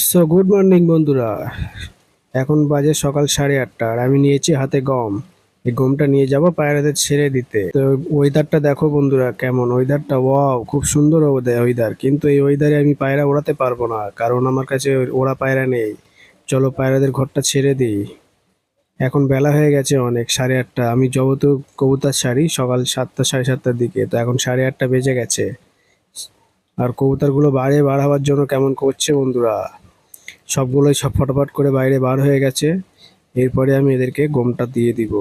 So good morning বন্ধুরা। এখন বাজে সকাল 8:30 আর আমি নিয়েছি হাতে গম। এই গমটা নিয়ে যাব পায়রাদের ছেড়ে দিতে। তো ওয়েদারটা দেখো বন্ধুরা, কেমন ওয়েদারটা! ওয়াও, খুব সুন্দর ওয়েদার। কিন্তু এই ওয়েদারে আমি পায়রা ওড়াতে পারবো না, কারণ আমার কাছে ওড়া পায়রা নেই। চলো পায়রাদের ঘরটা ছেড়ে দিই। এখন বেলা হয়ে গেছে অনেক, 8:30। আমি যেহেতু কবুতর ছাড়ি সকাল 7টা 7:30টার দিকে, তো এখন 8:30 বেজে গেছে। আর কবুতরগুলো বাইরে বার হওয়ার জন্য কেমন করছে বন্ধুরা! সবগুলোই সব ফটাফট করে বাইরে বার হয়ে গেছে। এরপরে আমি এদেরকে গমটা দিয়ে দিব।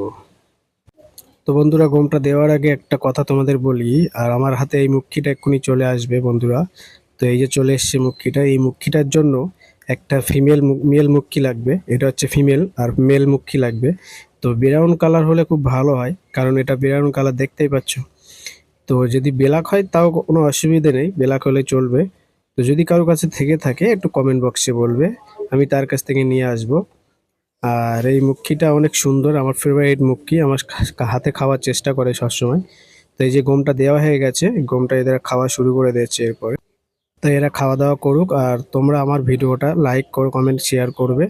তো বন্ধুরা, গমটা দেওয়ার আগে একটা কথা তোমাদের বলি। আর আমার হাতে এই মুখিটা এক্ষুনি চলে আসবে বন্ধুরা। তো এই যে চলে এসছে মুখিটা, এই মুখিটার জন্য একটা মেল মুখী লাগবে। এটা হচ্ছে ফিমেল, আর মেল মুখী লাগবে। তো ব্রাউন কালার হলে খুব ভালো হয়, কারণ এটা ব্রাউন কালার, দেখতেই পাচ্ছ। তো যদি ব্ল্যাক হয় তাও কোনো অসুবিধে নেই, ব্ল্যাক হলে চলবে। তো যদি কারোর কাছে থেকে থাকে একটু কমেন্ট বক্সে বলবে, আমি তার কাছ থেকে নিয়ে আসব। আর এই মুখিটা অনেক সুন্দর, আমার ফেভারিট মুখী, আমার হাতে খাওয়ার চেষ্টা করে সবসময়। তো এই যে গমটা দেওয়া হয়ে গেছে, গমটা এদের খাওয়া শুরু করে দিয়েছে এরপরে। তো এরা খাওয়া দাওয়া করুক, আর তোমরা আমার ভিডিওটা লাইক করো, কমেন্ট শেয়ার করবে।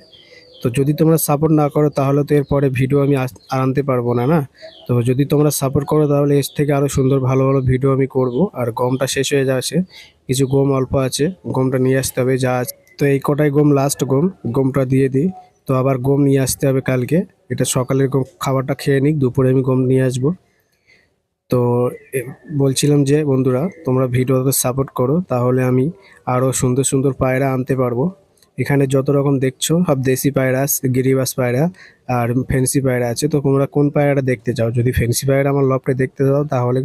তো যদি তোমরা সাপোর্ট না করো তাহলে তো এরপরে ভিডিও আমি আনতে পারবো না, না? তো যদি তোমরা সাপোর্ট করো তাহলে এর থেকে আরও সুন্দর ভালো ভালো ভিডিও আমি করব। আর গমটা শেষ হয়ে যাচ্ছে, কিছু গম অল্প আছে, গমটা নিয়ে আসতে হবে যা আছে। তো এই কটাই গম, লাস্ট গমটা দিয়ে দিই। তো আবার গম নিয়ে আসতে হবে কালকে। এটা সকালের গম, খাবারটা খেয়ে নিক, দুপুরে আমি গম নিয়ে আসবো। তো এ বলছিলাম যে বন্ধুরা, তোমরা ভিডিওতে সাপোর্ট করো, তাহলে আমি আরও সুন্দর সুন্দর পায়রা আনতে পারবো। এখানে যত রকম দেখছো সব দেশি পায়রা, গিরিবাজ পায়রা আর ফেন্সি পায়রা আছে। তো তোমরা কোন পায়রাটা দেখতে চাও? যদি ফেন্সি পায়রা আমার লফটে দেখতে চাও তাহলে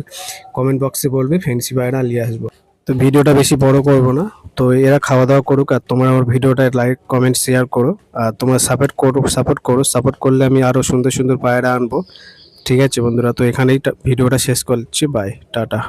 কমেন্ট বক্সে বলবে, ফেন্সি পায়রা নিয়ে আসবো। তো ভিডিওটা বেশি বড় করব না। তো এরা খাওয়া দাওয়া করুক, আর তোমরা আমার ভিডিওটা লাইক কমেন্ট শেয়ার করো। আর তোমরা সাপোর্ট করলে আমি আরও সুন্দর সুন্দর পায়রা আনবো। ঠিক আছে বন্ধুরা, তো এখানেই ভিডিওটা শেষ করছি। Bye, tata.